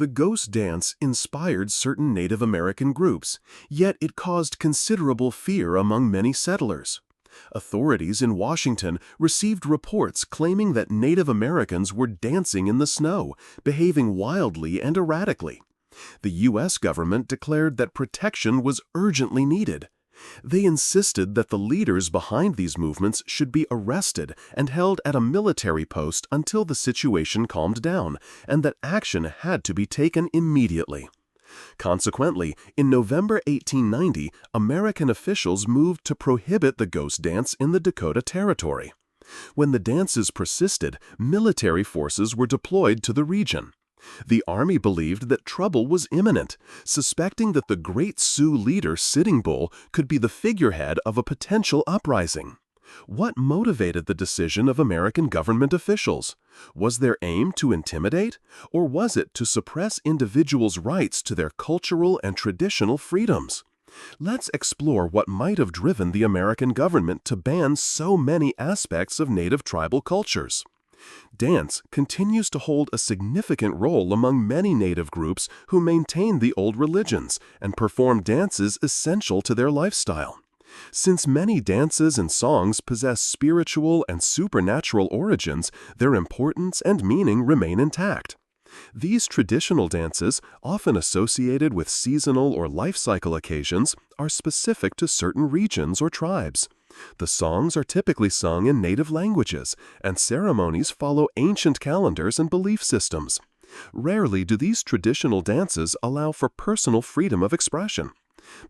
The ghost dance inspired certain Native American groups, yet it caused considerable fear among many settlers. Authorities in Washington received reports claiming that Native Americans were dancing in the snow, behaving wildly and erratically. The U.S. government declared that protection was urgently needed. They insisted that the leaders behind these movements should be arrested and held at a military post until the situation calmed down, and that action had to be taken immediately. Consequently, in November 1890, American officials moved to prohibit the ghost dance in the Dakota Territory. When the dances persisted, military forces were deployed to the region. The Army believed that trouble was imminent, suspecting that the Great Sioux leader Sitting Bull could be the figurehead of a potential uprising. What motivated the decision of American government officials? Was their aim to intimidate, or was it to suppress individuals' rights to their cultural and traditional freedoms? Let's explore what might have driven the American government to ban so many aspects of Native tribal cultures. Dance continues to hold a significant role among many Native groups who maintain the old religions and perform dances essential to their lifestyle. Since many dances and songs possess spiritual and supernatural origins, their importance and meaning remain intact. These traditional dances, often associated with seasonal or life cycle occasions, are specific to certain regions or tribes. The songs are typically sung in native languages, and ceremonies follow ancient calendars and belief systems. Rarely do these traditional dances allow for personal freedom of expression.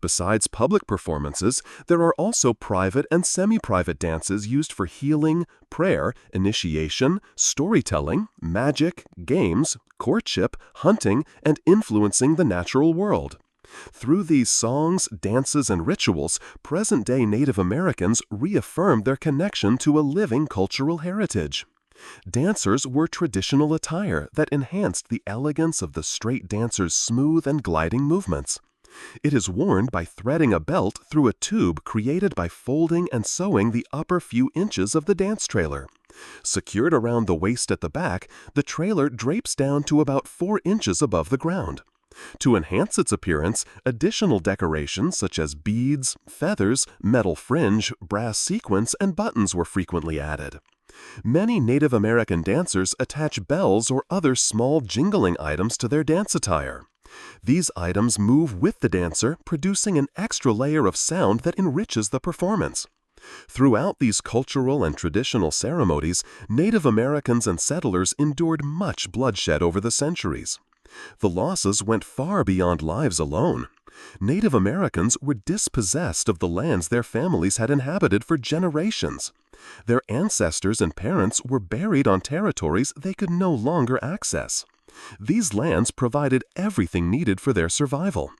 Besides public performances, there are also private and semi-private dances used for healing, prayer, initiation, storytelling, magic, games, courtship, hunting, and influencing the natural world. Through these songs, dances, and rituals, present-day Native Americans reaffirmed their connection to a living cultural heritage. Dancers wore traditional attire that enhanced the elegance of the straight dancer's smooth and gliding movements. It is worn by threading a belt through a tube created by folding and sewing the upper few inches of the dance trailer. Secured around the waist at the back, the trailer drapes down to about 4 inches above the ground. To enhance its appearance, additional decorations such as beads, feathers, metal fringe, brass sequins, and buttons were frequently added. Many Native American dancers attach bells or other small jingling items to their dance attire. These items move with the dancer, producing an extra layer of sound that enriches the performance. Throughout these cultural and traditional ceremonies, Native Americans and settlers endured much bloodshed over the centuries. The losses went far beyond lives alone. Native Americans were dispossessed of the lands their families had inhabited for generations. Their ancestors and parents were buried on territories they could no longer access. These lands provided everything needed for their survival.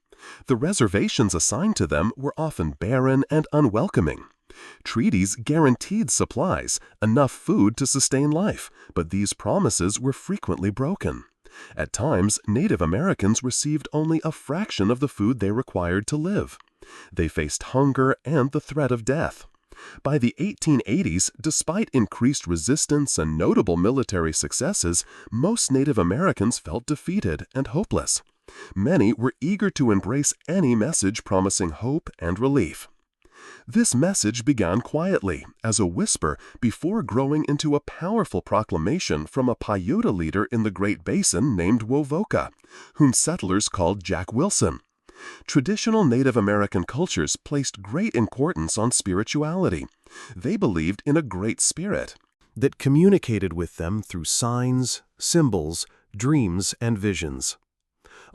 The reservations assigned to them were often barren and unwelcoming. Treaties guaranteed supplies, enough food to sustain life, but these promises were frequently broken. At times, Native Americans received only a fraction of the food they required to live. They faced hunger and the threat of death. By the 1880s, despite increased resistance and notable military successes, most Native Americans felt defeated and hopeless. Many were eager to embrace any message promising hope and relief. This message began quietly, as a whisper, before growing into a powerful proclamation from a Paiute leader in the Great Basin named Wovoka, whom settlers called Jack Wilson. Traditional Native American cultures placed great importance on spirituality. They believed in a great spirit that communicated with them through signs, symbols, dreams, and visions.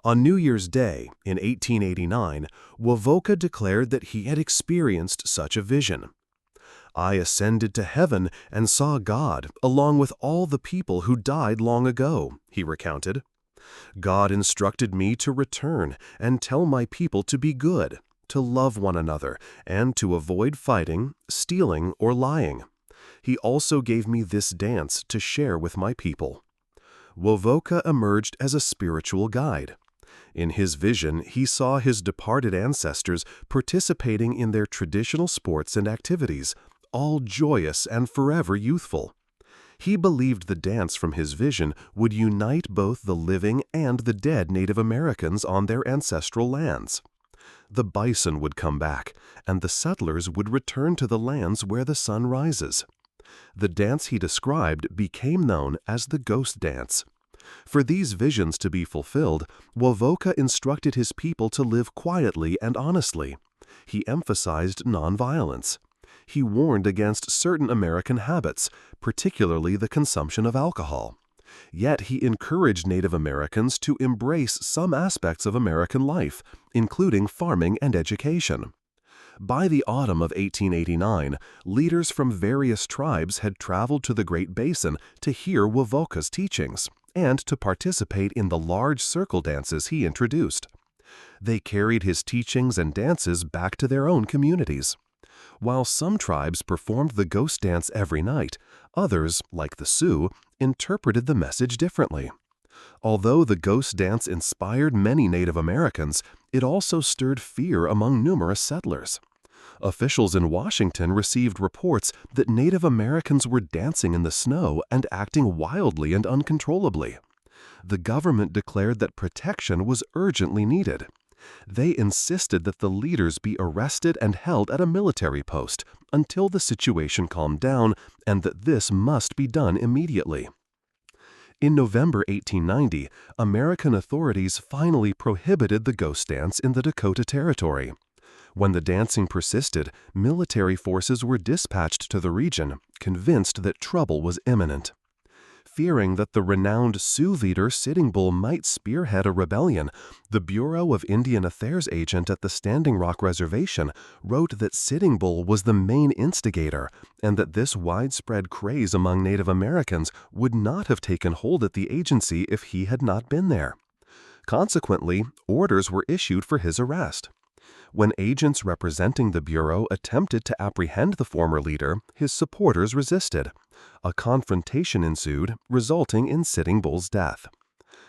On New Year's Day, in 1889, Wovoka declared that he had experienced such a vision. "I ascended to heaven and saw God, along with all the people who died long ago," he recounted. "God instructed me to return and tell my people to be good, to love one another, and to avoid fighting, stealing, or lying. He also gave me this dance to share with my people." Wovoka emerged as a spiritual guide. In his vision, he saw his departed ancestors participating in their traditional sports and activities, all joyous and forever youthful. He believed the dance from his vision would unite both the living and the dead Native Americans on their ancestral lands. The bison would come back, and the settlers would return to the lands where the sun rises. The dance he described became known as the Ghost Dance. For these visions to be fulfilled, Wovoka instructed his people to live quietly and honestly. He emphasized nonviolence. He warned against certain American habits, particularly the consumption of alcohol. Yet he encouraged Native Americans to embrace some aspects of American life, including farming and education. By the autumn of 1889, leaders from various tribes had traveled to the Great Basin to hear Wovoka's teachings and to participate in the large circle dances he introduced. They carried his teachings and dances back to their own communities. While some tribes performed the ghost dance every night, others, like the Sioux, interpreted the message differently. Although the ghost dance inspired many Native Americans, it also stirred fear among numerous settlers. Officials in Washington received reports that Native Americans were dancing in the snow and acting wildly and uncontrollably. The government declared that protection was urgently needed. They insisted that the leaders be arrested and held at a military post until the situation calmed down, and that this must be done immediately. In November 1890, American authorities finally prohibited the ghost dance in the Dakota Territory. When the dancing persisted, military forces were dispatched to the region, convinced that trouble was imminent. Fearing that the renowned Sioux leader Sitting Bull might spearhead a rebellion, the Bureau of Indian Affairs agent at the Standing Rock Reservation wrote that Sitting Bull was the main instigator and that this widespread craze among Native Americans would not have taken hold at the agency if he had not been there. Consequently, orders were issued for his arrest. When agents representing the Bureau attempted to apprehend the former leader, his supporters resisted. A confrontation ensued, resulting in Sitting Bull's death.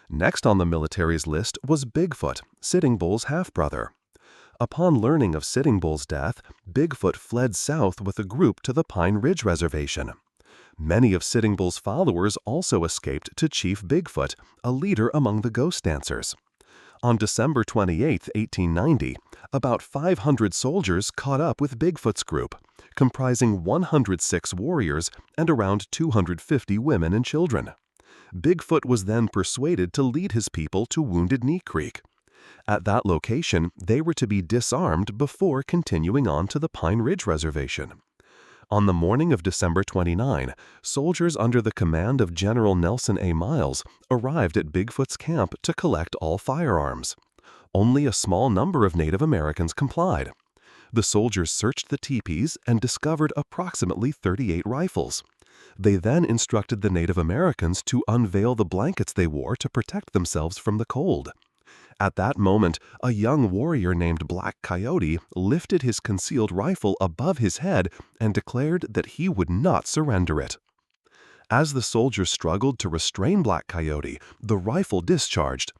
Next on the military's list was Bigfoot, Sitting Bull's half-brother. Upon learning of Sitting Bull's death, Bigfoot fled south with a group to the Pine Ridge Reservation. Many of Sitting Bull's followers also escaped to Chief Bigfoot, a leader among the ghost dancers. On December 28, 1890, about 500 soldiers caught up with Bigfoot's group, comprising 106 warriors and around 250 women and children. Bigfoot was then persuaded to lead his people to Wounded Knee Creek. At that location, they were to be disarmed before continuing on to the Pine Ridge Reservation. On the morning of December 29, soldiers under the command of General Nelson A. Miles arrived at Bigfoot's camp to collect all firearms. Only a small number of Native Americans complied. The soldiers searched the teepees and discovered approximately 38 rifles. They then instructed the Native Americans to unveil the blankets they wore to protect themselves from the cold. At that moment, a young warrior named Black Coyote lifted his concealed rifle above his head and declared that he would not surrender it. As the soldiers struggled to restrain Black Coyote, the rifle discharged.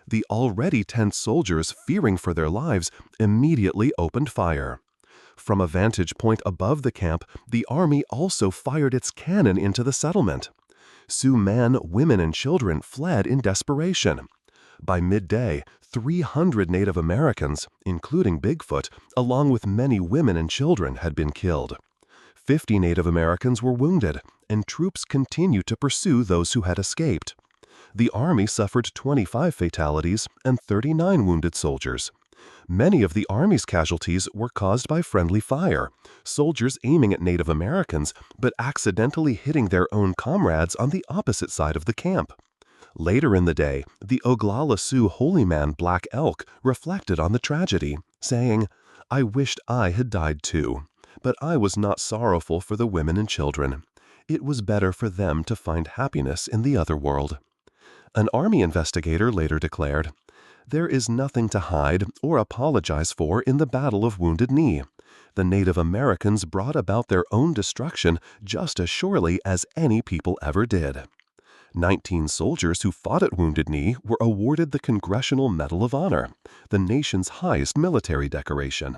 The already tense soldiers, fearing for their lives, immediately opened fire. From a vantage point above the camp, the army also fired its cannon into the settlement. Sioux men, women, and children fled in desperation. By midday, 300 Native Americans, including Bigfoot, along with many women and children, had been killed. 50 Native Americans were wounded, and troops continued to pursue those who had escaped. The Army suffered 25 fatalities and 39 wounded soldiers. Many of the Army's casualties were caused by friendly fire, soldiers aiming at Native Americans but accidentally hitting their own comrades on the opposite side of the camp. Later in the day, the Oglala Sioux holy man Black Elk reflected on the tragedy, saying, "I wished I had died too, but I was not sorrowful for the women and children. It was better for them to find happiness in the other world." An Army investigator later declared, "There is nothing to hide or apologize for in the Battle of Wounded Knee. The Native Americans brought about their own destruction just as surely as any people ever did." 19 soldiers who fought at Wounded Knee were awarded the Congressional Medal of Honor, the nation's highest military decoration.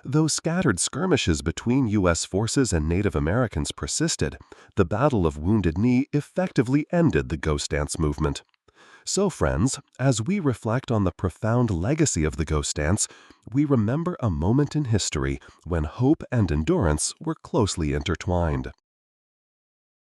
Though scattered skirmishes between U.S. forces and Native Americans persisted, the Battle of Wounded Knee effectively ended the ghost dance movement. So, friends, as we reflect on the profound legacy of the ghost dance, we remember a moment in history when hope and endurance were closely intertwined.